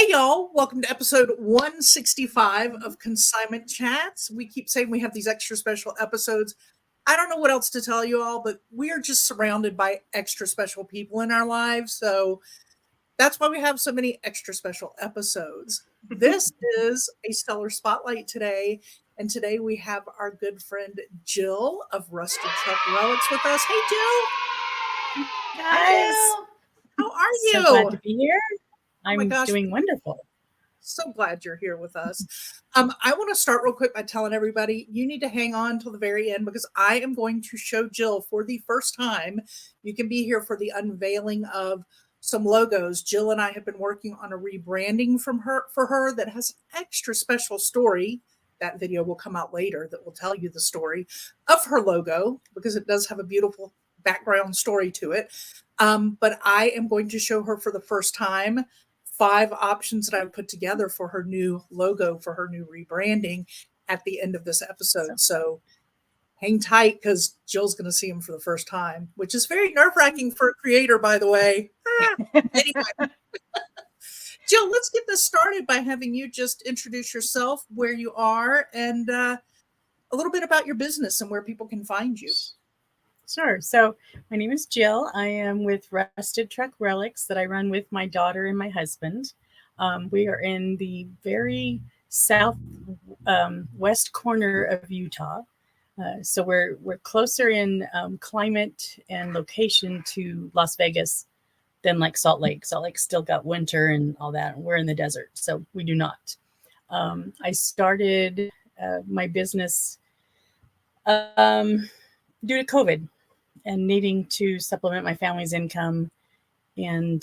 y'all, welcome to episode 165 of Consignment Chats. We keep saying we have these extra special episodes. I don't know what else to tell you all, but we are just surrounded by extra special people in our lives. So that's why we have so many extra special episodes. This is a stellar spotlight today. And today we have our good friend Jill of Rusted Truck Relics with us. Hey, Jill. Guys, how are you? So glad to be here. Oh my I'm gosh. doing wonderful. So glad you're here with us. I want to start real quick by telling everybody you need to hang on till the very end because I am going to show Jill for the first time. You can be here for the unveiling of some logos. Jill and I have been working on a rebranding for her that has an extra special story. That video will come out later that will tell you the story of her logo because it does have a beautiful background story to it. But I am going to show her for the first time 5 options that I've put together for her new logo, for her new rebranding at the end of this episode. So hang tight because Jill's going to see them for the first time, which is very nerve-wracking for a creator, by the way. Anyway, Jill, let's get this started by having you just introduce yourself, where you are, and a little bit about your business and where people can find you. Sure. So my name is Jill. I am with Rusted Truck Relics that I run with my daughter and my husband. We are in the very south west corner of Utah. So we're closer in climate and location to Las Vegas than like Salt Lake. Salt Lake's still got winter and all that. We're in the desert, so we do not. I started my business due to COVID and needing to supplement my family's income. And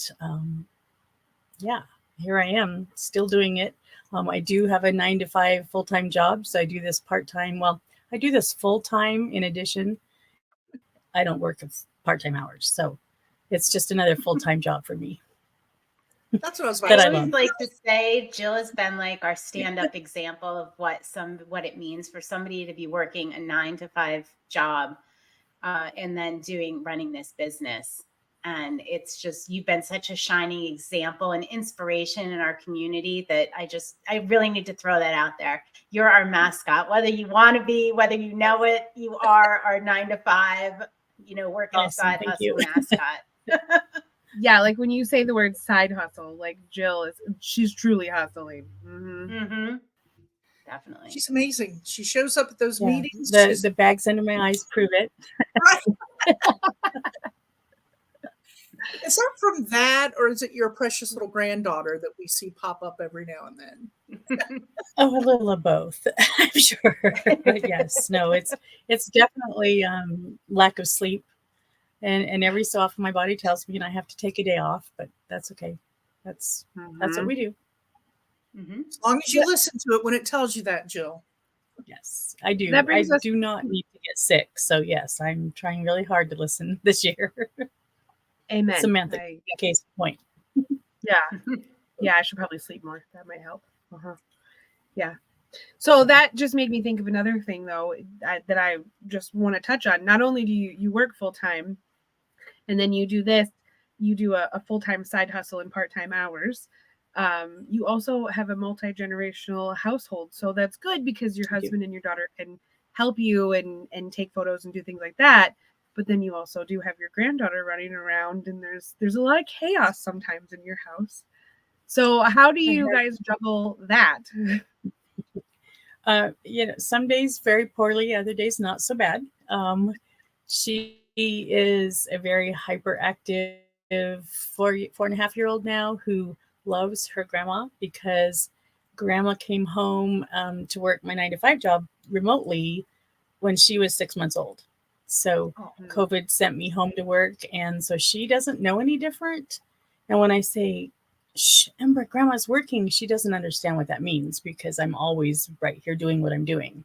here I am still doing it. I do have a 9-to-5 full-time job. So I do this part-time. Well, I do this full-time in addition. I don't work part-time hours. So it's just another full-time job for me. That's what I was I always like to say Jill has been like our stand-up example of what it means for somebody to be working a 9-to-5 job and then running this business. And it's just, you've been such a shining example and inspiration in our community that I really need to throw that out there. You're our mascot, whether you want to be, whether you know it, you are our 9-to-5, working a side hustle mascot. Yeah, like when you say the word side hustle, like Jill she's truly hustling. Mm-hmm. Mm-hmm. Definitely. She's amazing. She shows up at those meetings. The bags under my eyes prove it. Right. Is that from that, or is it your precious little granddaughter that we see pop up every now and then? Oh, a little of both, I'm sure. But yes, no, it's definitely lack of sleep. And every so often my body tells me I have to take a day off, but that's okay. That's what we do. Mm-hmm. As long as you listen to it when it tells you that, Jill. Yes, I do. I do not need to get sick. So yes, I'm trying really hard to listen this year. Amen. Samantha, case point. Yeah, I should probably sleep more. That might help. Yeah. So that just made me think of another thing, though, that I just want to touch on. Not only do you work full time, and then you do this, you do a full-time side hustle and part-time hours. You also have a multi-generational household. So that's good because your husband and your daughter can help you and take photos and do things like that. But then you also do have your granddaughter running around, and there's a lot of chaos sometimes in your house. So how do you guys juggle that? Some days very poorly, other days not so bad. She is a very hyperactive 4.5-year-old now who loves her grandma because grandma came home to work my 9-to-5 job remotely when she was 6 months old. So COVID sent me home to work, and so she doesn't know any different. And when I say, "Shh, Ember, grandma's working," she doesn't understand what that means because I'm always right here doing what I'm doing.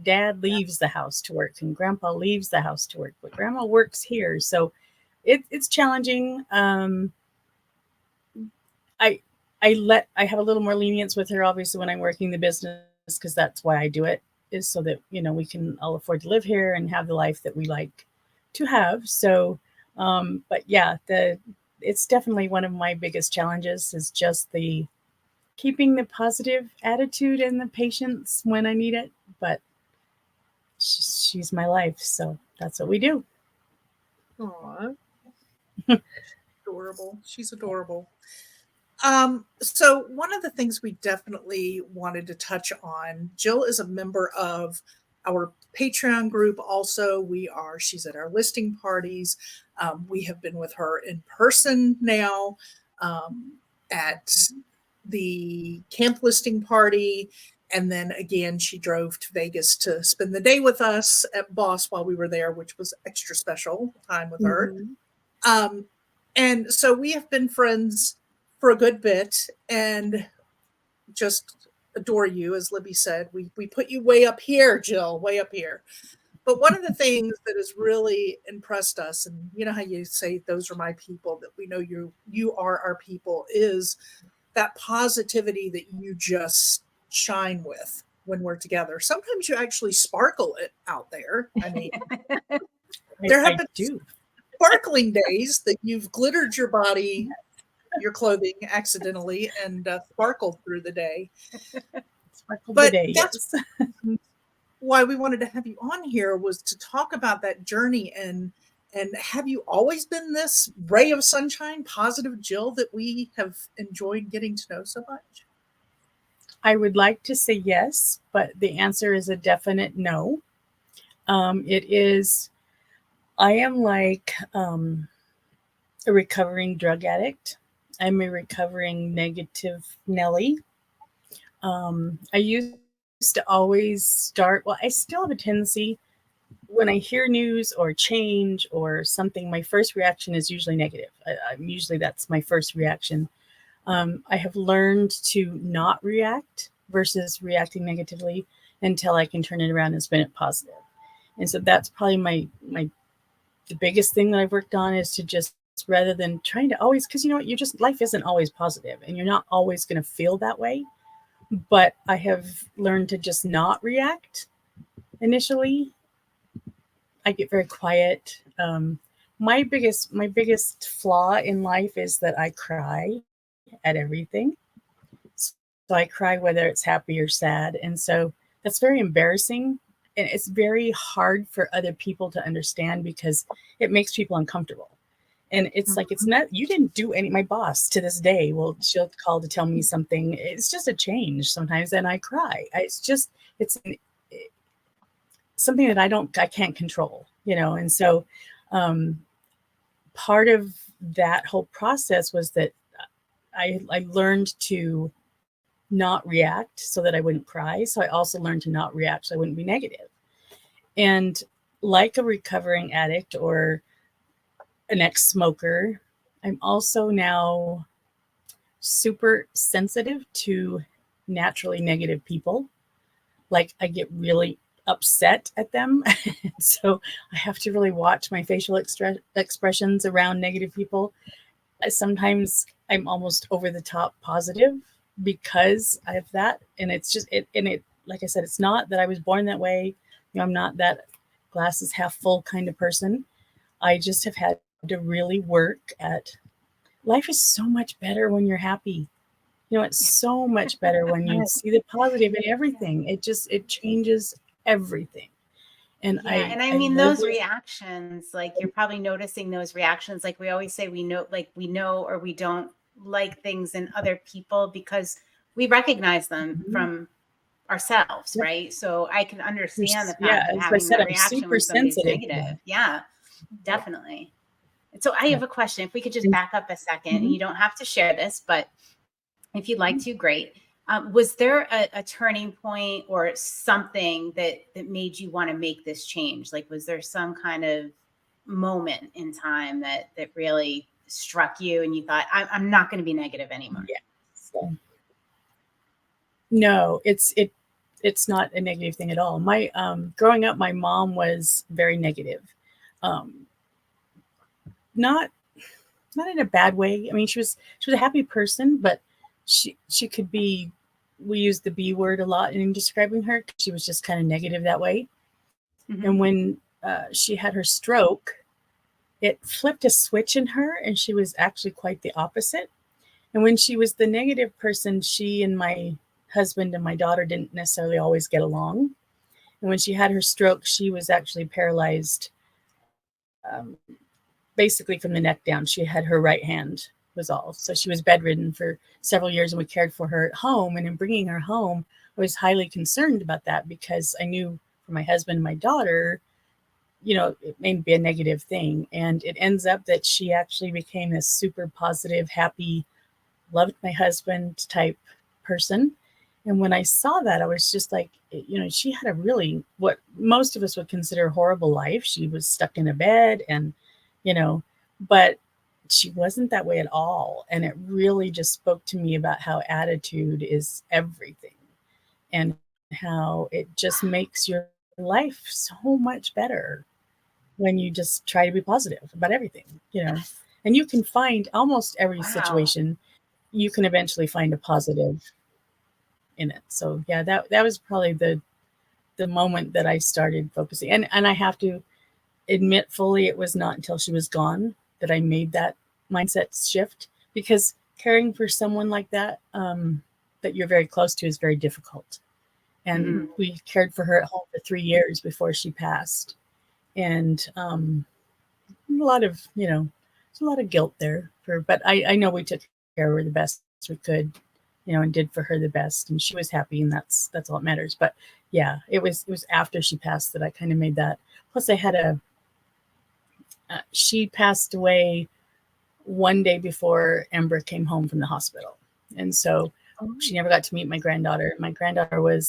Dad leaves the house to work and grandpa leaves the house to work, but grandma works here. So it's challenging. I have a little more lenience with her, obviously, when I'm working the business, because that's why I do it, is so that, we can all afford to live here and have the life that we like to have. So, but yeah, it's definitely one of my biggest challenges is just the keeping the positive attitude and the patience when I need it. But she's my life, so that's what we do. Aw. Adorable. She's adorable. So one of the things we definitely wanted to touch on, Jill is a member of our Patreon group. Also, she's at our listing parties. We have been with her in person now, at the camp listing party. And then again, she drove to Vegas to spend the day with us at Boss while we were there, which was extra special time with her. And so we have been friends for a good bit and just adore you. As Libby said, we put you way up here, Jill, way up here. But one of the things that has really impressed us, and you know how you say those are my people, that we know you are our people, is that positivity that you just shine with when we're together. Sometimes you actually sparkle it out there. I mean, there have been sparkling days that you've glittered your body, your clothing accidentally, and sparkled through the day. But that's why we wanted to have you on here, was to talk about that journey. And have you always been this ray of sunshine, positive Jill that we have enjoyed getting to know so much? I would like to say yes, but the answer is a definite no. I am like a recovering drug addict. I'm a recovering negative Nelly. I used to always start, I still have a tendency when I hear news or change or something, my first reaction is usually negative. Usually that's my first reaction. I have learned to not react versus reacting negatively until I can turn it around and spin it positive. And so that's probably the biggest thing that I've worked on, is to just, rather than trying to always, because you know what, life isn't always positive and you're not always going to feel that way. But I have learned to just not react initially. I get very quiet. My biggest flaw in life is that I cry at everything. So I cry whether it's happy or sad. And so that's very embarrassing. And it's very hard for other people to understand because it makes people uncomfortable. And it's like, it's not, you didn't do any, my boss to this day, she'll call to tell me something. It's just a change sometimes. And I cry. It's something that I can't control, And so part of that whole process was that I learned to not react so that I wouldn't cry. So I also learned to not react so I wouldn't be negative. And like a recovering addict or an ex-smoker, I'm also now super sensitive to naturally negative people. Like I get really upset at them. So I have to really watch my facial expressions around negative people. Sometimes I'm almost over the top positive because I have that. And it's just, like I said, it's not that I was born that way. I'm not that glass is half full kind of person. I just have had to really work at, life is so much better when you're happy. It's so much better when you see the positive in everything. It changes everything. And I mean, those reactions, like you're probably noticing those reactions. Like we always say, we know or we don't like things in other people because we recognize them from ourselves, right? So I can understand the fact of having that reaction when somebody's negative. Yeah, definitely. So I have a question. If we could just back up a second, and you don't have to share this, but if you'd like to, great. Was there a turning point or something that made you want to make this change? Like, was there some kind of moment in time that really struck you and you thought, I'm not going to be negative anymore? Yeah. So, no, it's not a negative thing at all. My growing up, my mom was very negative. Not in a bad way. I mean, she was a happy person, but she could be, we use the B word a lot in describing her. She was just kind of negative that way. And when she had her stroke, it flipped a switch in her, and she was actually quite the opposite. And when she was the negative person, she and my husband and my daughter didn't necessarily always get along. And when she had her stroke, she was actually paralyzed, um, basically from the neck down. She had her right hand was all. So she was bedridden for several years, and we cared for her at home. And in bringing her home, I was highly concerned about that because I knew for my husband and my daughter, it may be a negative thing. And it ends up that she actually became this super positive, happy, loved my husband type person. And when I saw that, I was just like, she had a really, what most of us would consider a horrible life. She was stuck in a bed and, but she wasn't that way at all. And it really just spoke to me about how attitude is everything and how it just makes your life so much better when you just try to be positive about everything, and you can find almost every situation, you can eventually find a positive in it. So yeah, that was probably the moment that I started focusing. And I have to admit fully, it was not until she was gone that I made that mindset shift, because caring for someone like that, that you're very close to, is very difficult. And we cared for her at home for 3 years before she passed. And a lot of, there's a lot of guilt there but I know we took care of her the best we could, and did for her the best, and she was happy, and that's all that matters. But yeah, it was after she passed that I kind of made that. Plus I had she passed away one day before Ember came home from the hospital. And so she never got to meet my granddaughter. My granddaughter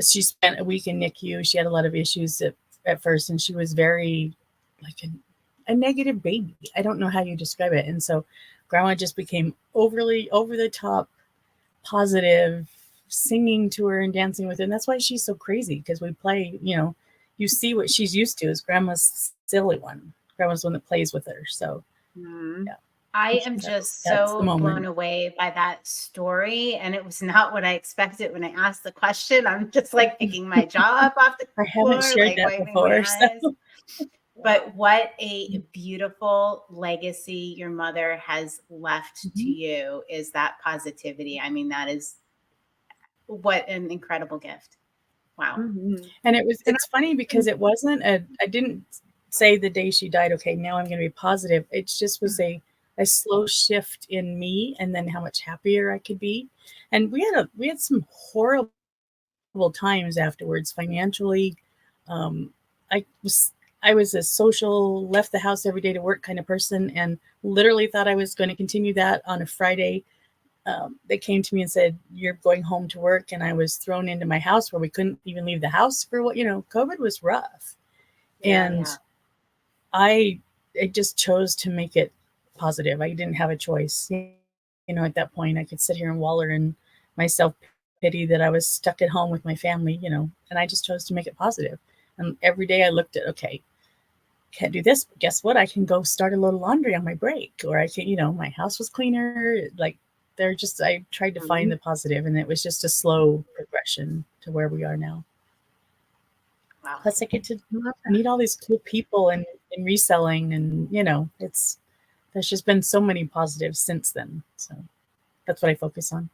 she spent a week in NICU. She had a lot of issues at first, and she was very like a negative baby. I don't know how you describe it. And so grandma just became overly over the top positive, singing to her and dancing with her. And that's why she's so crazy, because we play, you see what she's used to is grandma's silly one. Grandma's the one that plays with her. So yeah. I am just so blown away by that story, and it was not what I expected when I asked the question. I'm just like picking my jaw up off the floor. I haven't shared that before. So. But what a beautiful legacy your mother has left to you is that positivity. I mean, that is what an incredible gift. Wow. And it's funny because it wasn't I didn't say the day she died, okay, now I'm going to be positive. It just was a slow shift in me, and then how much happier I could be. And we had some horrible times afterwards financially. I was a social, left the house every day to work kind of person, and literally thought I was going to continue that. On a Friday, they came to me and said, "You're going home to work." And I was thrown into my house where we couldn't even leave the house for COVID was rough. And I just chose to make it positive. I didn't have a choice. At that point, I could sit here and waller in my self-pity that I was stuck at home with my family, and I just chose to make it positive. And every day I looked at, okay, can't do this, but guess what? I can go start a load of laundry on my break, or I can, my house was cleaner. Like I tried to find the positive, and it was just a slow progression to where we are now. Wow. Plus I get to meet all these cool people in reselling, and there's just been so many positives since then. So that's what I focus on.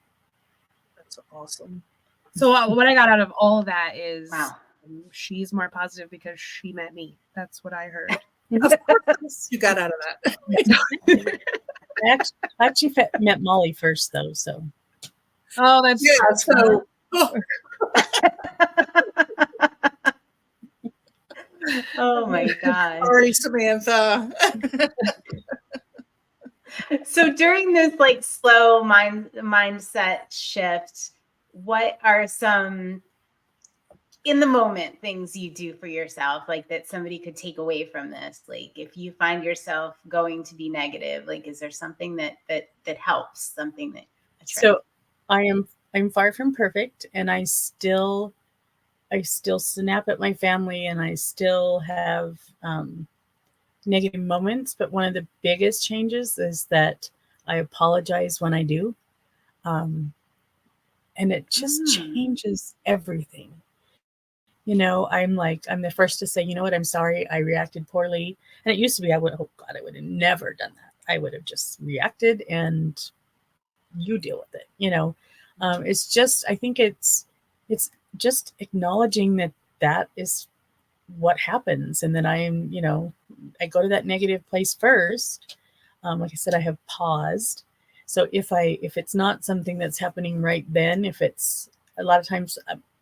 That's awesome. So what I got out of all of that is she's more positive because she met me. That's what I heard. You got out of that. I actually met Molly first, though. So. Oh, that's so. Oh my God. Sorry, Samantha. So during this slow mindset shift, what are some in the moment things you do for yourself, that somebody could take away from this? If you find yourself going to be negative, is there something that helps, something that So I'm far from perfect, and I still snap at my family, and I still have negative moments. But one of the biggest changes is that I apologize when I do. And it just changes everything. I'm the first to say, you know what, I'm sorry, I reacted poorly. And it used to be, I would have never done that. I would have just reacted and you deal with it. It's just, I think it's just acknowledging that is what happens. And then I go to that negative place first. Like I said, I have paused. So if it's not something that's happening right then, if it's a lot of times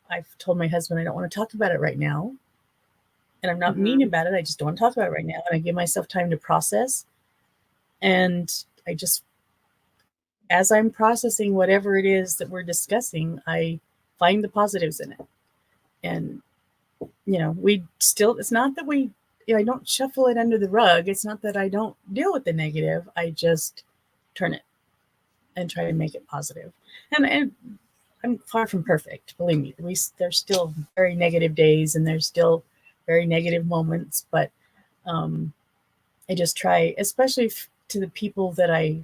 I've told my husband, I don't want to talk about it right now. And I'm not mean about it. I just don't want to talk about it right now. And I give myself time to process. And I just, as I'm processing whatever it is that we're discussing, I find the positives in it. And, it's not that I don't shuffle it under the rug. It's not that I don't deal with the negative. I just turn it and try to make it positive. And I'm far from perfect. Believe me, there's still very negative days and there's still very negative moments, but I just try, especially to the people that I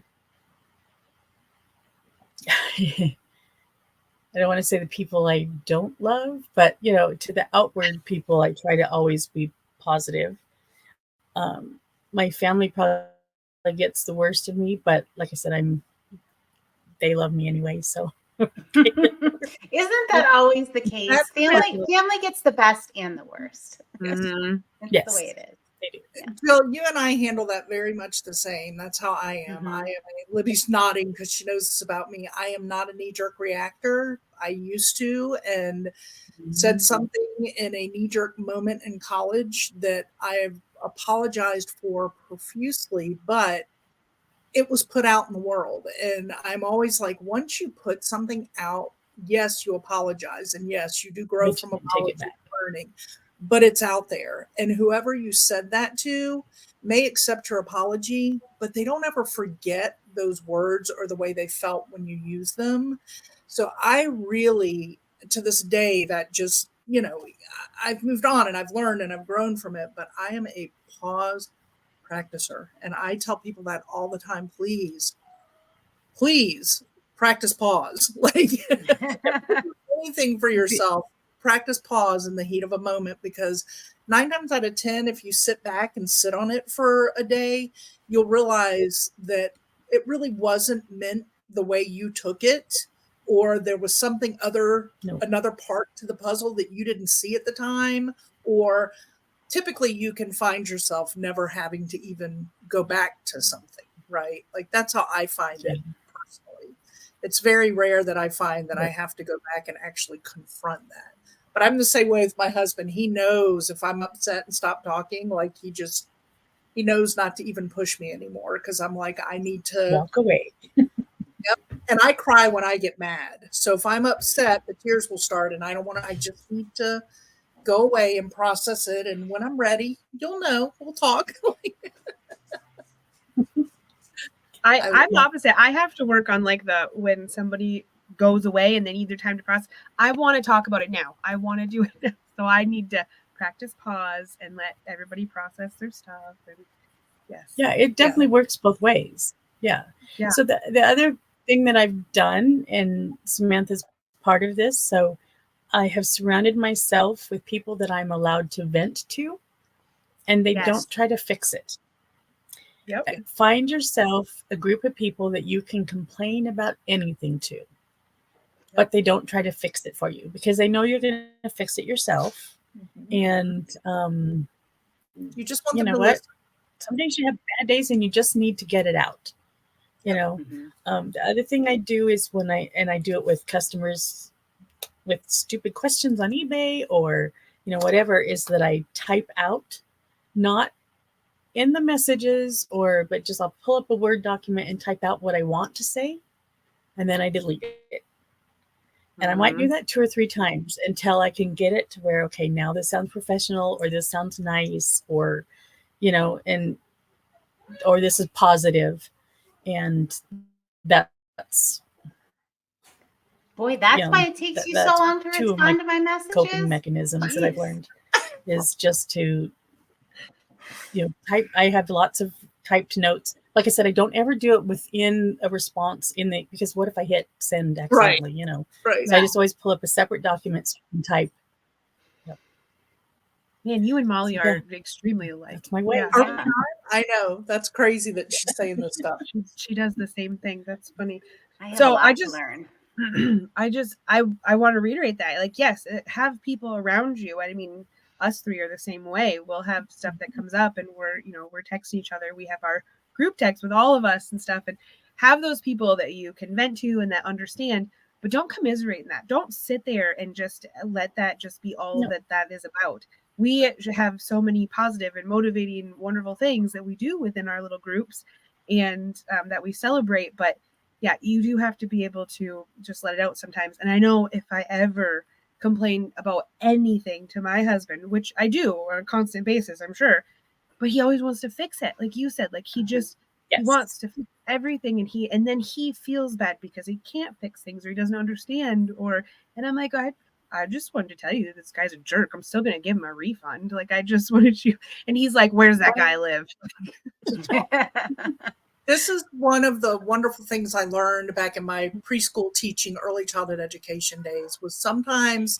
don't want to say the people I don't love, but to the outward people, I try to always be positive. My family probably gets the worst of me, but like I said, they love me anyway. So isn't that always the case? Family gets the best and the worst. That's yes, the way it is. Yeah. Jill, you and I handle that very much the same. That's how I am. Libby's nodding because she knows this about me. I am not a knee-jerk reactor. I used to, and said something in a knee-jerk moment in college that I have apologized for profusely, but it was put out in the world. And I'm always like, once you put something out, yes, you apologize. And yes, you do grow from apology and learning, but it's out there. And whoever you said that to may accept your apology, but they don't ever forget those words or the way they felt when you use them. So I really, to this day, that just, I've moved on and I've learned and I've grown from it, but I am a pause practicer. And I tell people that all the time, please practice pause. Like anything for yourself, practice pause in the heat of a moment, because 9 times out of 10, if you sit back and sit on it for a day, you'll realize that it really wasn't meant the way you took it, or there was something another part to the puzzle that you didn't see at the time, or typically you can find yourself never having to even go back to something, right? Like that's how I find it personally. It's very rare that I find that I have to go back and actually confront that. But I'm the same way with my husband. He knows if I'm upset and stop talking, like he knows not to even push me anymore, because I'm like, I need to walk away. Yep. And I cry when I get mad. So if I'm upset, the tears will start, and I just need to go away and process it. And when I'm ready, you'll know, we'll talk. I'm opposite. I have to work on when somebody goes away and they need their time to process. I want to talk about it now. I want to do it now. So I need to practice pause and let everybody process their stuff. And yes. Yeah, it definitely works both ways. Yeah. So the other thing that I've done, and Samantha's part of this, so I have surrounded myself with people that I'm allowed to vent to, and they don't try to fix it. Yep. Find yourself a group of people that you can complain about anything to, but they don't try to fix it for you, because they know you're going to fix it yourself. And you just want you them know to what? listen. Some days you have bad days and you just need to get it out. The other thing I do is I do it with customers with stupid questions on eBay or, whatever, is that I type out, not in the messages but just I'll pull up a Word document and type out what I want to say. And then I delete it. And I might do that 2 or 3 times until I can get it to where, okay, now this sounds professional, or this sounds nice, or, or this is positive. And that's why it takes you so long to respond to my messages. Coping mechanisms that I've learned is just to, type. I have lots of typed notes. Like I said, I don't ever do it within a response because what if I hit send accidentally, Right. So I just always pull up a separate document so I can type. Yep. Man, you and Molly are extremely alike. That's my way. I know. That's crazy that she's saying this stuff. She does the same thing. That's funny. I have a So lot I to just, learn. I want to reiterate that. Like, yes, have people around you. I mean, us three are the same way. We'll have stuff that comes up and we're texting each other. We have our group text with all of us and stuff, and have those people that you can vent to and that understand, but don't commiserate in that. Don't sit there and just let that just be all No. that is about. We have so many positive and motivating, wonderful things that we do within our little groups and that we celebrate. But yeah, you do have to be able to just let it out sometimes. And I know if I ever complain about anything to my husband, which I do on a constant basis, I'm sure, but he always wants to fix it. Like you said, like he just he Yes. wants to fix everything, and then he feels bad because he can't fix things or he doesn't understand. And I'm like, I just wanted to tell you that this guy's a jerk. I'm still gonna give him a refund. Like I just wanted you. And he's like, where's that guy live? This is one of the wonderful things I learned back in my preschool teaching, early childhood education days, was sometimes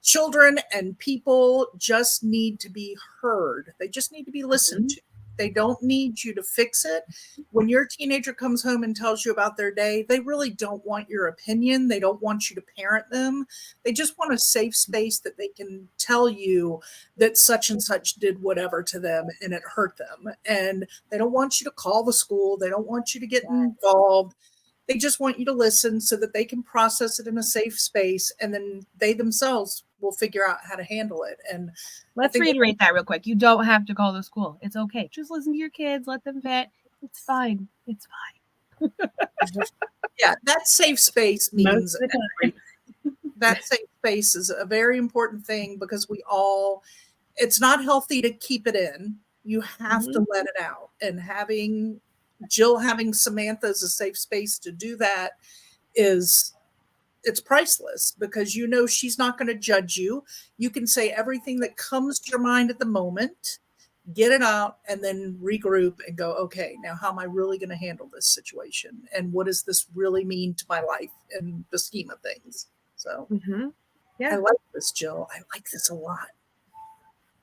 children and people just need to be heard. They just need to be listened to. They don't need you to fix it. When your teenager comes home and tells you about their day, they really don't want your opinion. They don't want you to parent them. They just want a safe space that they can tell you that such and such did whatever to them and it hurt them. And they don't want you to call the school. They don't want you to get involved. They just want you to listen so that they can process it in a safe space, and then they themselves will figure out how to handle it. And Let's reiterate that real quick. You don't have to call the school. It's okay. Just listen to your kids. Let them vent. It's fine. It's fine. yeah, that safe space means Most of the time. that safe space is a very important thing, because it's not healthy to keep it in. You have to let it out. And having Jill, having Samantha as a safe space to do that it's priceless, because she's not going to judge you. You can say everything that comes to your mind at the moment, get it out, and then regroup and go, okay, now how am I really going to handle this situation? And what does this really mean to my life and the scheme of things? So Yeah. I like this, Jill. I like this a lot.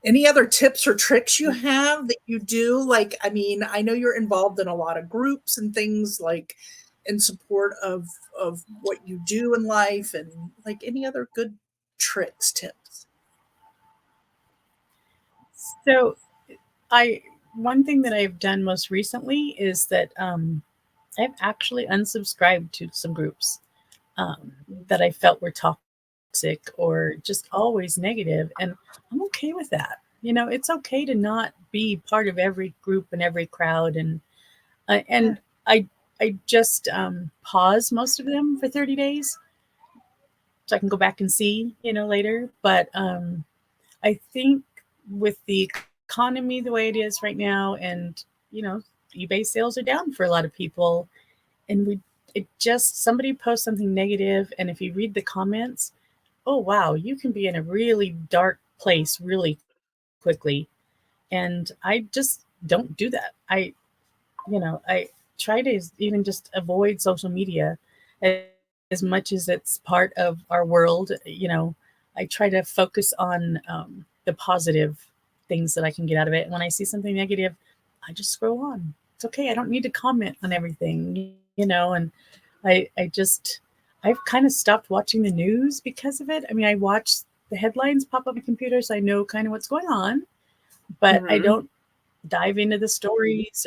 Any other tips or tricks you have that you do? Like, I mean, I know you're involved in a lot of groups and things, like in support of what you do in life, and like any other good tricks, tips. So one thing that I've done most recently is that I've actually unsubscribed to some groups that I felt were toxic or just always negative, and I'm okay with that. It's okay to not be part of every group and every crowd, and I just pause most of them for 30 days so I can go back and see later. But I think with the economy the way it is right now, and eBay sales are down for a lot of people, and somebody posts something negative, and if you read the comments, oh wow, you can be in a really dark place really quickly. And I just don't do that. I try to even just avoid social media as much as it's part of our world. I try to focus on the positive things that I can get out of it. And when I see something negative, I just scroll on. It's okay. I don't need to comment on everything, and I've kind of stopped watching the news because of it. I mean, I watch the headlines pop up on my computer, so I know kind of what's going on, but I don't dive into the stories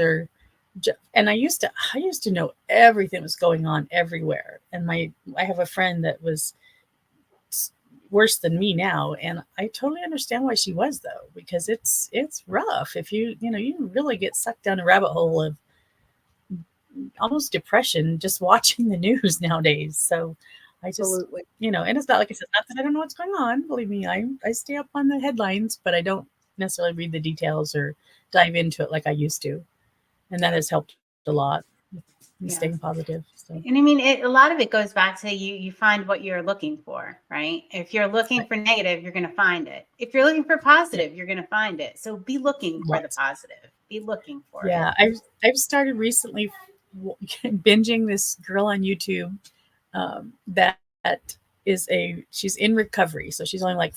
and I used to know everything was going on everywhere. And I have a friend that was worse than me now, and I totally understand why she was, though, because it's rough if you really get sucked down a rabbit hole of almost depression just watching the news nowadays. So I just Absolutely. And it's not like I said, not that I don't know what's going on. Believe me, I stay up on the headlines, but I don't necessarily read the details or dive into it like I used to. And that has helped a lot in staying positive. So. And I mean, a lot of it goes back to you find what you're looking for, right? If you're looking for negative, you're going to find it. If you're looking for positive, you're going to find it. So be looking for the positive. Be looking for it. Yeah, I've started recently binging this girl on YouTube that she's in recovery. So she's only like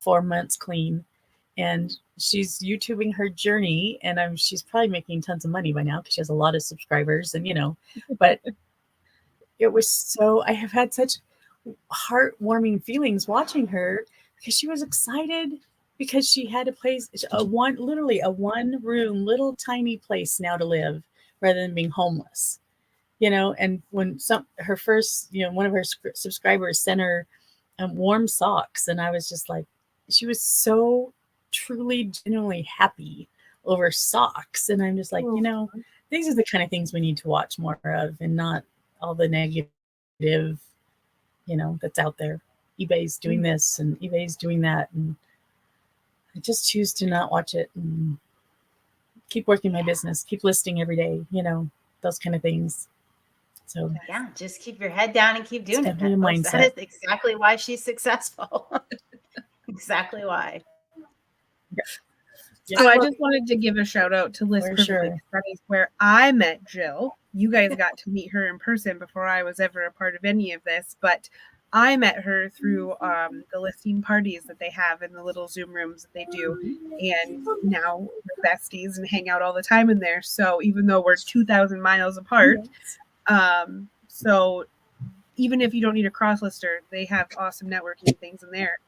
4 months clean. And she's YouTubing her journey, and she's probably making tons of money by now because she has a lot of subscribers, and but it was so, I have had such heartwarming feelings watching her because she was excited because she had a place, literally a one room, little tiny place now to live rather than being homeless, and when her first, one of her subscribers sent her warm socks, and I was just like, she was so truly, genuinely happy over socks. And I'm just like, these are the kind of things we need to watch more of and not all the negative, that's out there. eBay's doing this and eBay's doing that. And I just choose to not watch it and keep working my business, keep listing every day, those kind of things. So yeah, just keep your head down and keep doing it. Mindset. That is exactly why she's successful. Exactly why. So I just wanted to give a shout out to ListPerfectly. Sure. That is where I met Jill. You guys got to meet her in person before I was ever a part of any of this, but I met her through the listing parties that they have in the little Zoom rooms that they do. And now we're besties and hang out all the time in there. So even though we're 2,000 miles apart, so even if you don't need a cross lister, they have awesome networking things in there.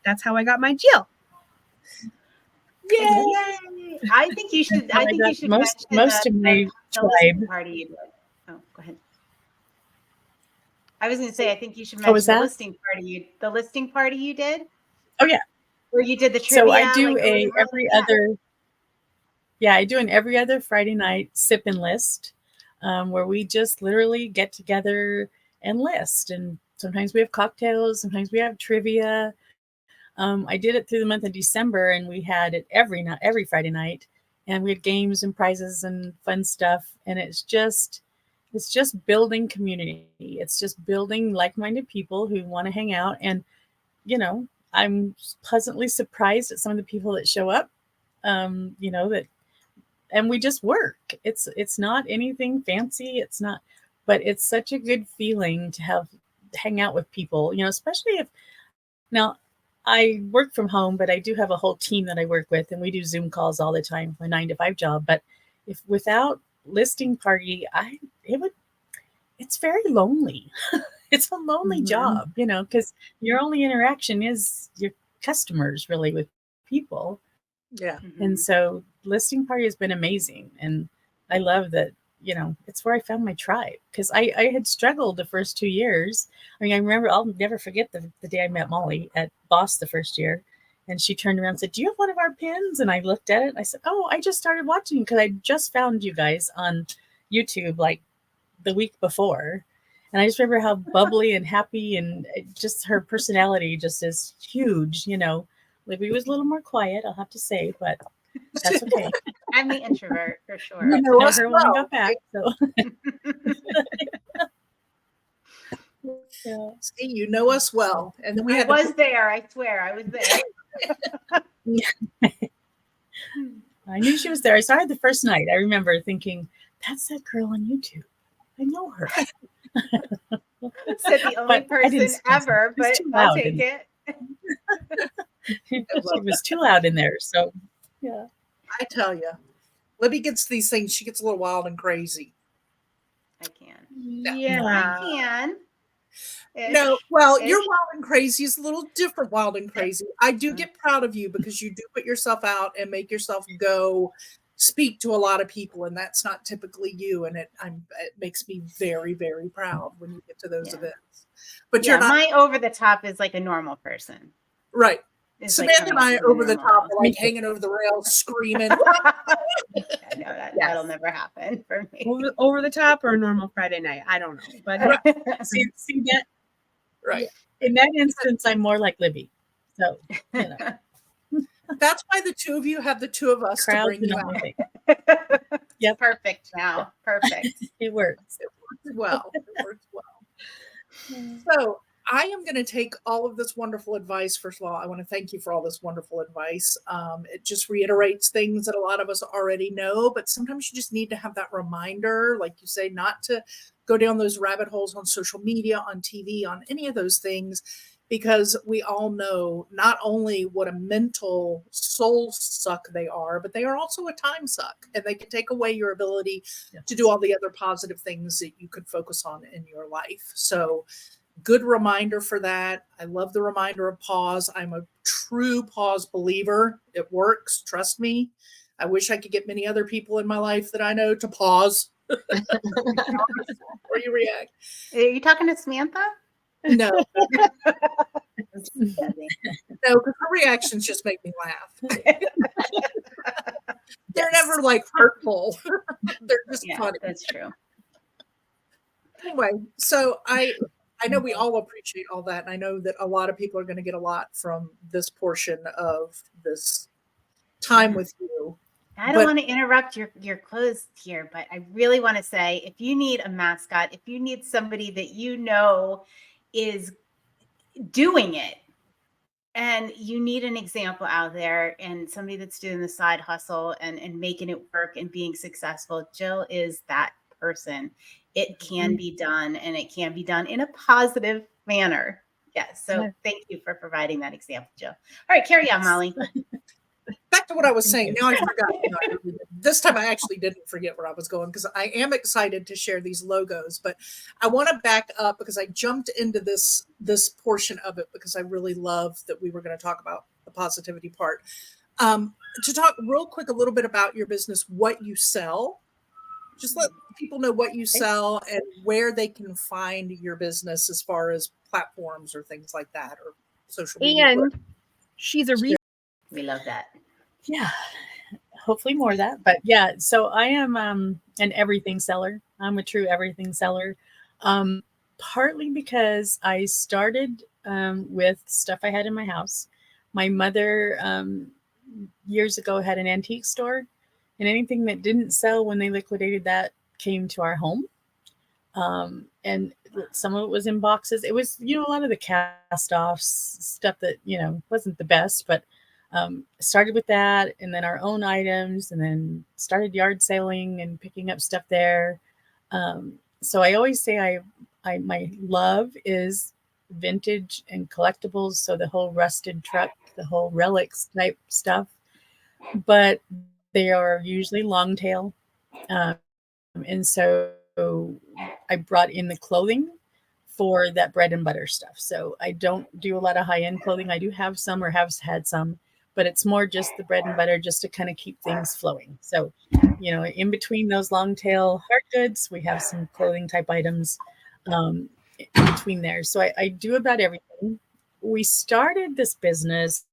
That's how I got my Jill. Yay! I think you should. I think you should. Most of my tribe party you did. Oh, go ahead. I was going to say, I think you should mention the listing party you did. Oh yeah, where you did the trivia. So I do I do an every other Friday night sip and list, where we just literally get together and list. And sometimes we have cocktails, sometimes we have trivia. I did it through the month of December, and we had it every Friday night, and we had games and prizes and fun stuff. And it's just building community. It's just building like-minded people who want to hang out. And, I'm pleasantly surprised at some of the people that show up, and we just work. It's not anything fancy. It's not, but it's such a good feeling to hang out with people, especially if now, I work from home, but I do have a whole team that I work with, and we do Zoom calls all the time for a 9-to-5 job. But if without listing party, it's very lonely. It's a lonely job, because your only interaction is your customers really with people. Yeah. And so listing party has been amazing. And I love that, it's where I found my tribe, because I had struggled the first 2 years. I mean, I remember, I'll never forget the day I met Molly at Boss the first year. And she turned around and said, "Do you have one of our pins?" And I looked at it and I said, "Oh, I just started watching because I just found you guys on YouTube like the week before." And I just remember how bubbly and happy, and just her personality just is huge. Libby was a little more quiet, I'll have to say, but that's okay. I'm the introvert for sure. I know her when I got back. So. Yeah. See, you know us well. And then I was there. I swear, I was there. I knew she was there. I saw her the first night. I remember thinking, "That's that girl on YouTube. I know her." Said the only person ever, but I'll take it. She was too loud in there. So, yeah. I tell you, Libby gets these things. She gets a little wild and crazy. I can. Yeah. I can. No, well, your wild and crazy is a little different wild and crazy. I do get proud of you because you do put yourself out and make yourself go speak to a lot of people, and that's not typically you. And it makes me very, very proud when you get to those events. But you're not. My over the top is like a normal person. Right. It's Samantha like and I over the top, like hanging over the rails, screaming. I know that'll never happen for me. Over the top or a normal Friday night, I don't know. But see that, right? In that instance, I'm more like Libby. So that's why the two of you have the two of us to bring you out. Yep, perfect. Now, perfect. It works. It works well. It works well. So I am going to take all of this wonderful advice. First of all, I want to thank you for all this wonderful advice. It just reiterates things that a lot of us already know, but sometimes you just need to have that reminder, like you say, not to go down those rabbit holes on social media, on TV, on any of those things. because we all know not only what a mental soul suck they are, but they are also a time suck, and they can take away your ability to do all the other positive things that you could focus on in your life. So good reminder for that. I love the reminder of pause. I'm a true pause believer. It works. Trust me. I wish I could get many other people in my life that I know to pause. Or you react. Are you talking to Samantha? No, Yes. no, because her reactions just make me laugh. They're never like hurtful. They're just Yeah, funny. that's true. Anyway, so I know we all appreciate all that, and I know that a lot of people are going to get a lot from this portion of this time with you. I don't But- want to interrupt your close here, but I really want to say, if you need a mascot, if you need somebody that you know is doing it, and you need an example out there, and somebody that's doing the side hustle and making it work and being successful, Jill is that person. It can be done, and it can be done in a positive manner. Yes. So thank you for providing that example, Jill. All right, carry on, Molly. Back to what I was saying. Now I forgot. No, this time I actually didn't forget where I was going, because I am excited to share these logos. But I want to back up, because I jumped into this portion of it because I really love that we were going to talk about the positivity part. To talk real quick a little bit about your business, what you sell. Just let people know what you sell and where they can find your business as far as platforms or things like that, or social media. And she's a We love that. Yeah, hopefully more of that. But yeah, so I am an everything seller. I'm a true everything seller. Partly because I started with stuff I had in my house. My mother years ago had an antique store, and anything that didn't sell when they liquidated that came to our home. And some of it was in boxes. It was, a lot of the cast offs stuff that, wasn't the best, but started with that, and then our own items, and then started yard selling and picking up stuff there. So I always say my love is vintage and collectibles. So the whole rusted truck, the whole relics type stuff, but they are usually long tail. And so I brought in the clothing for that bread and butter stuff. So I don't do a lot of high-end clothing. I do have some, or have had some, but it's more just the bread and butter, just to kind of keep things flowing. So, in between those long tail hard goods, we have some clothing type items in between there. So I do about everything. We started this business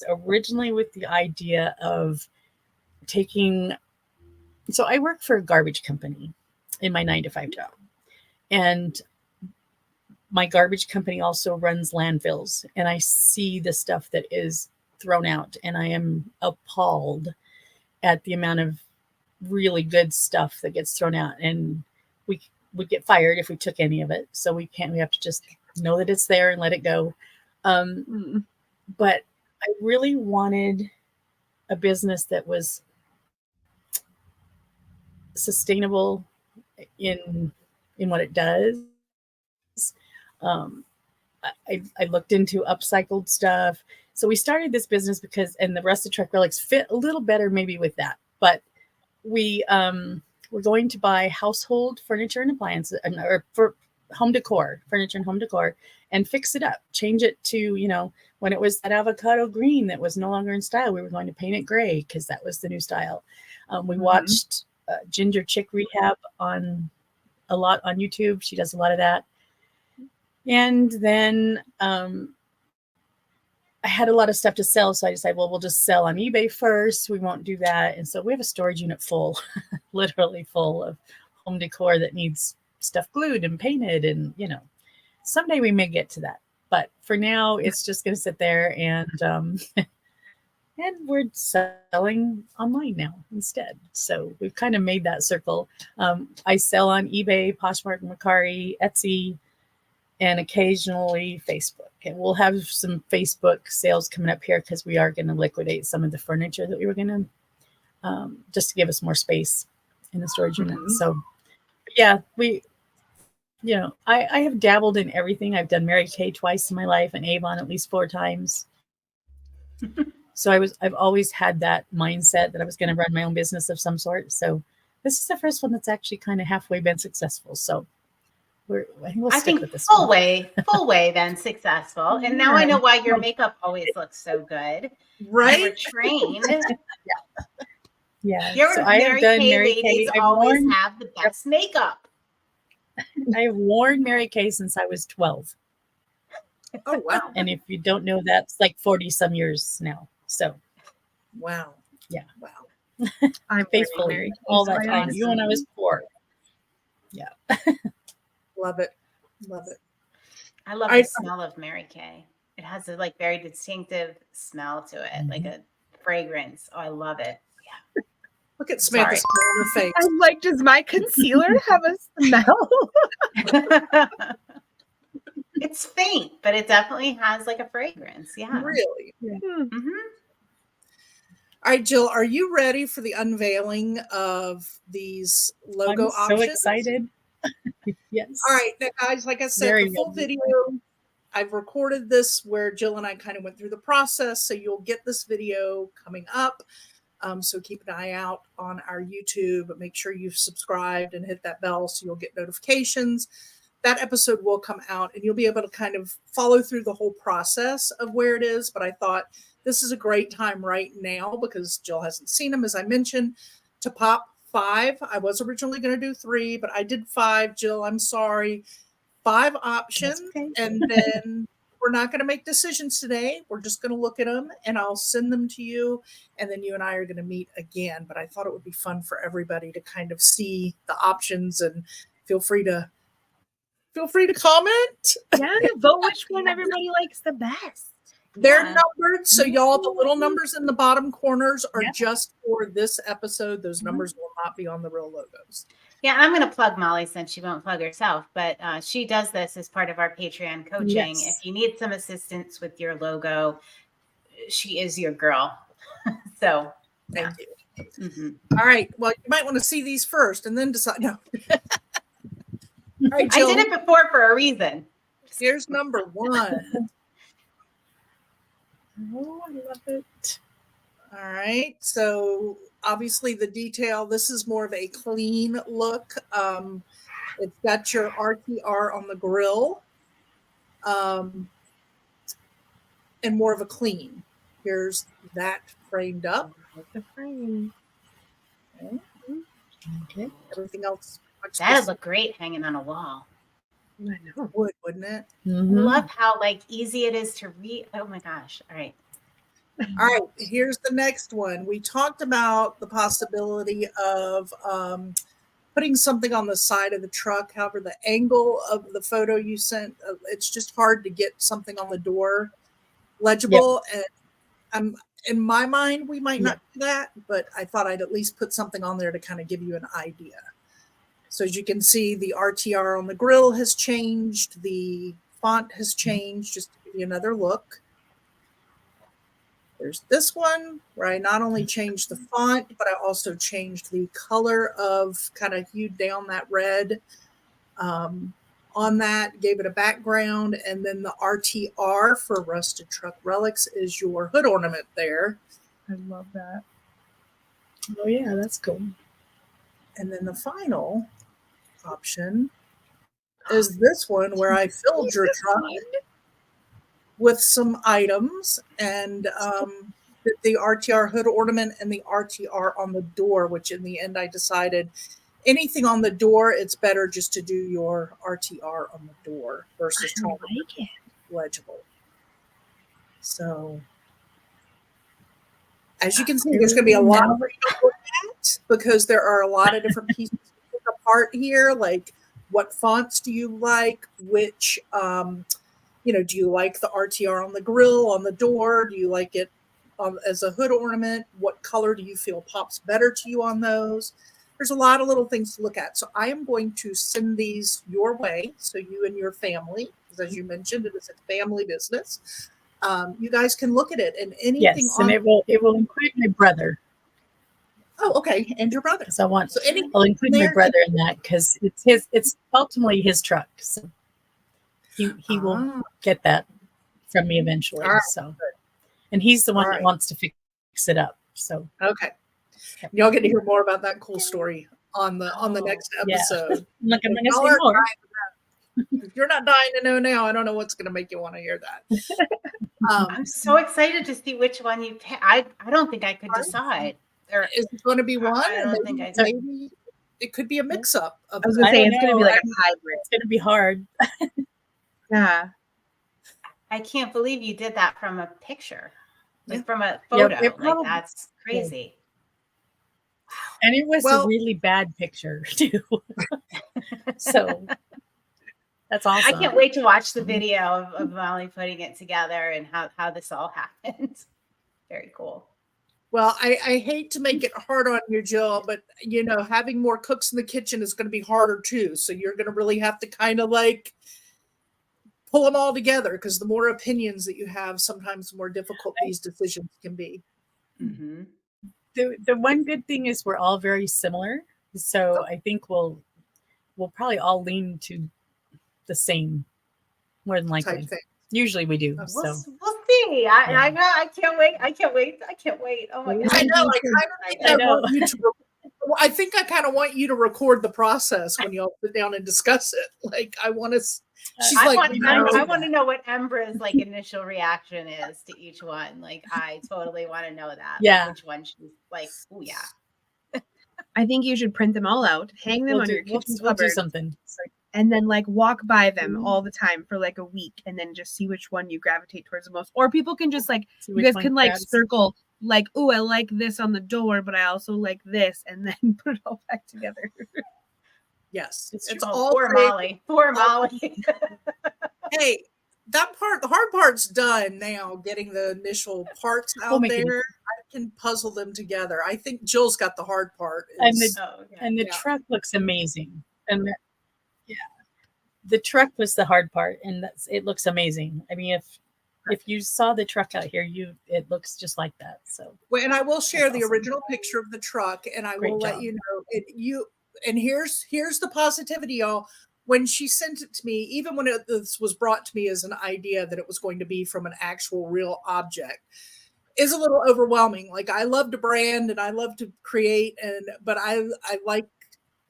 originally with the idea of so I work for a garbage company in my 9-to-5 job. And my garbage company also runs landfills, and I see the stuff that is thrown out, and I am appalled at the amount of really good stuff that gets thrown out. And we would get fired if we took any of it. So we have to just know that it's there and let it go. But I really wanted a business that was sustainable in what it does. I looked into upcycled stuff. So we started this business because, and the Rusted Truck Relics fit a little better maybe with that. But we were going to buy household furniture and appliances, or for home decor, furniture and home decor, and fix it up, change it to, when it was that avocado green that was no longer in style, we were going to paint it gray because that was the new style. We watched Ginger Chick Rehab a lot on YouTube. She does a lot of that. And then I had a lot of stuff to sell. So I decided, well, we'll just sell on eBay first. We won't do that. And so we have a storage unit full, literally full of home decor that needs stuff glued and painted. And, someday we may get to that. But for now, it's just going to sit there, and and we're selling online now instead. So we've kind of made that circle. I sell on eBay, Poshmark, Mercari, Etsy, and occasionally Facebook. And we'll have some Facebook sales coming up here because we are going to liquidate some of the furniture that we were going to, just to give us more space in the storage unit. So yeah, you know, I have dabbled in everything. I've done Mary Kay twice in my life and Avon at least 4 times. So I've always had that mindset that I was going to run my own business of some sort. So this is the first one that's actually kind of halfway been successful. So I think we'll stick with this full one. way then successful. And now I know why your makeup always looks so good. Right? You were trained. Yeah. Your So I have Mary done Kay Mary ladies Kay. always have the best makeup. I have worn Mary Kay since I was 12. Oh, wow. And if you don't know, that's like 40 some years now. So Wow. Yeah. Wow. I'm faithfully Mary all Kay, that so time, even when I was poor. Yeah. Love it. Love it. I love the smell of Mary Kay. It has a like very distinctive smell to it, like a fragrance. Oh, I love it. Yeah. Look at Samantha's on her face. I'm like, does my concealer have a smell? It's faint, but it definitely has like a fragrance. Yeah. Really? Yeah. Mm-hmm. All right, Jill, are you ready for the unveiling of these logo I'm so options? excited. Yes. All right, now guys, like I said, Very the full ready. video, I've recorded this where Jill and I kind of went through the process. So you'll get this video coming up. So keep an eye out on our YouTube, but make sure you've subscribed and hit that bell so you'll get notifications. That episode will come out and you'll be able to kind of follow through the whole process of where it is. But I thought this is a great time right now because Jill hasn't seen them, as I mentioned, to pop 5. I was originally going to do 3, but I did 5. Jill, I'm sorry. 5 options. Okay. And then we're not going to make decisions today. We're just going to look at them and I'll send them to you. And then you and I are going to meet again. But I thought it would be fun for everybody to kind of see the options, and feel free to comment. Yeah, vote which one everybody likes the best. They're Yeah. numbered. So y'all, the little numbers in the bottom corners are Yeah. just for this episode. Those numbers will not be on the real logos. Yeah, I'm going to plug Molly since she won't plug herself, but she does this as part of our Patreon coaching. Yes. If you need some assistance with your logo, she is your girl. So, Thank you. mm-hmm. All right. Well, you might want to see these first and then decide. No. All right, I Jill, did it before for a reason. here's number 1. Oh, I love it. All right. So obviously the detail, this is more of a clean look. It's got your RTR on the grill, and more of a clean. Here's that framed up. The frame. Okay. Everything else. That'd look great hanging on a wall. I know. Would, wouldn't it? I Mhm. love how like easy it is to read. Oh my gosh. All right. All right, here's the next one. We talked about the possibility of putting something on the side of the truck. However, the angle of the photo you sent, it's just hard to get something on the door legible. And in my mind, we might not do that, but I thought I'd at least put something on there to kind of give you an idea. So as you can see, the RTR on the grill has changed. The font has changed, just to give you another look. There's this one where I not only changed the font, but I also changed the color of, kind of hued down that red on that, gave it a background. And then the RTR for Rusted Truck Relics is your hood ornament there. I love that. Oh yeah, that's cool. And then the final option is this one where I filled your truck with some items, and the RTR hood ornament and the RTR on the door, which in the end I decided anything on the door, it's better just to do your RTR on the door versus trying to make it legible. So as you can see, there's going to be a lot of that because there are a lot of different pieces to pick apart here. Like, what fonts do you like? Which do you like the RTR on the grill, on the door? Do you like it as a hood ornament? What color do you feel pops better to you on those? There's a lot of little things to look at. So I am going to send these your way so you and your family, because as you mentioned, it is a family business. You guys can look at it, and anything Yes, and it will include my brother. Oh, okay. And your brother. because I want. So any I'll include my there? brother in that because it's his. It's ultimately his truck, so he will Ah, get that from me eventually. all right. So, and he's the one All that right. wants to fix it up. So Okay. Yep. Y'all get to hear more about that cool story on the Oh, next yeah. episode. I'm not going to Y'all say are more. If you're not dying to know now, I don't know what's going to make you want to hear that. I'm so excited to see which one you pick. I don't think I could Right. decide. Or Is it going to be one? I Or don't maybe, think I maybe it could be a mix up of I was gonna I say don't it's gonna be know. like a hybrid. It's going to be hard. Yeah. I can't believe you did that from a picture. Like Yeah. from a Yeah, photo. it Like probably- that's crazy. And it was Well- a really bad picture too. So that's awesome. I can't wait to watch the video of Molly putting it together and how this all happened. Very cool. Well, I hate to make it hard on you, Jill, but you know, having more cooks in the kitchen is going to be harder too. So you're going to really have to kind of like pull them all together because the more opinions that you have, sometimes the more difficult these decisions can be. Mm-hmm. The one good thing is we're all very similar. So I think we'll probably all lean to the same more than likely. Type thing. Usually we do. We'll So We'll see. I can't wait. I can't wait. Oh my god. I know. I know. I think I kind of want you to record the process when y'all sit down and discuss it. Like I want to. She's I like, want to know what Embra's like initial reaction is to each one. Like I totally want to know that. Yeah. Like, which one she's like, oh yeah. I think you should print them all out, hang them on your kitchen we'll do cupboard, something. and then like walk by them all the time for like a week, and then just see which one you gravitate towards the most. Or people can just like See you which guys one can like grabs. circle like, oh, I like this on the door, but I also like this, and then put it all back together. yes, It's it's true. all Poor safe. Molly. Poor Molly. Hey, that part, the hard part's done now. Getting the initial parts out make it there, I can puzzle them together. I think Jill's got the hard part. And is- Oh, okay. And the Yeah. truck looks amazing. And the truck was the hard part, and it looks amazing. I mean, if you saw the truck out here, it looks just like that. So Well, and I will share That's the awesome. original picture of the truck, and I Great will let job. you know it. And here's the positivity, y'all. When she sent it to me, even when this was brought to me as an idea that it was going to be from an actual real object, is a little overwhelming. Like I love to brand and I love to create, but I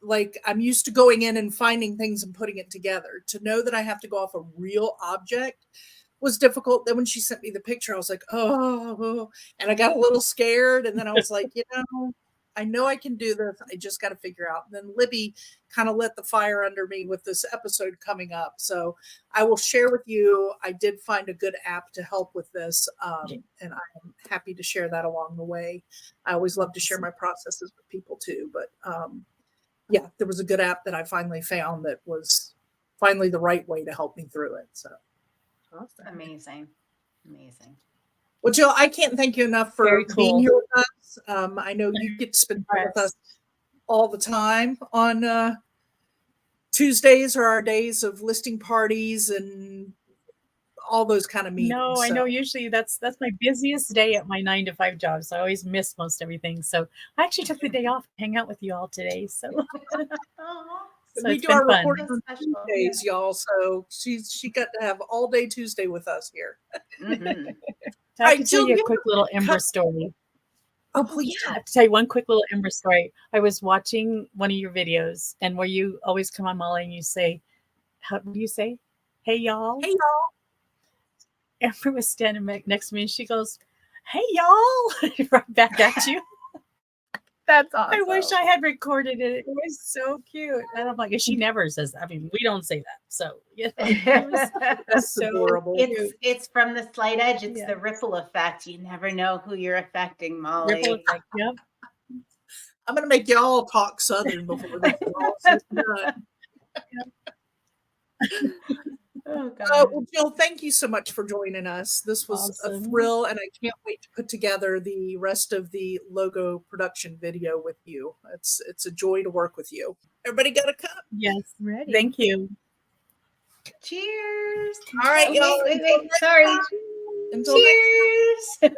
like I'm used to going in and finding things and putting it together. To know that I have to go off a real object was difficult. Then when she sent me the picture, I was like, oh, and I got a little scared. And then I was like, I know I can do this. I just got to figure out. And then Libby kind of lit the fire under me with this episode coming up. So I will share with you. I did find a good app to help with this. And I'm happy to share that along the way. I always love to share my processes with people too. But yeah, there was a good app that I finally found that was finally the right way to help me through it. So Awesome. Amazing. well, Jill, I can't thank you enough for Very being cool. here with us. I know you get to spend time with us all the time on Tuesdays are our days of listing parties and all those kind of meetings. No, I so. know. Usually that's my busiest day at my 9-to-5 job. So I always miss most everything. So I actually took the day off to hang out with you all today. So, so We it's do been our fun. recording on Tuesdays, y'all. So she got to have all day Tuesday with us here. Mm-hmm. So I have Right, to tell Jill, you you a quick little Ember story. Oh, please. I have to tell you one quick little Ember story. I was watching one of your videos, and where you always come on, Molly, and you say, what do you say? Hey, y'all. Hey, y'all. Amber was standing next to me, and she goes, hey, y'all. Right back at you. That's awesome. I wish I had recorded it. It was so cute. And I'm like, she never says that. I mean, we don't say that. So, That's so adorable. It's from the slight edge. It's Yeah. the ripple effect. You never know who you're affecting, Molly. ripple effect. Yep. I'm going to make y'all talk Southern before this is all said and done. Oh God. Well, Jill, thank you so much for joining us. This was a Awesome. thrill, and I can't wait to put together the rest of the logo production video with you. It's a joy to work with you. Everybody got a cup? Yes. Ready. Thank you. Cheers. All right, Oh, y'all. wait. Sorry. Until next Cheers. time,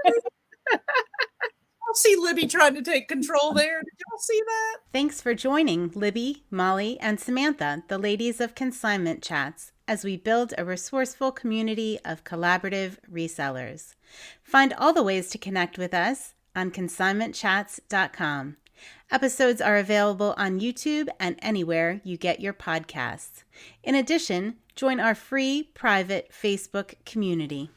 see Libby trying to take control there? Did y'all see that? Thanks for joining Libby, Molly, and Samantha, the ladies of Consignment Chats, as we build a resourceful community of collaborative resellers. Find all the ways to connect with us on consignmentchats.com. Episodes are available on YouTube and anywhere you get your podcasts. In addition, join our free private Facebook community.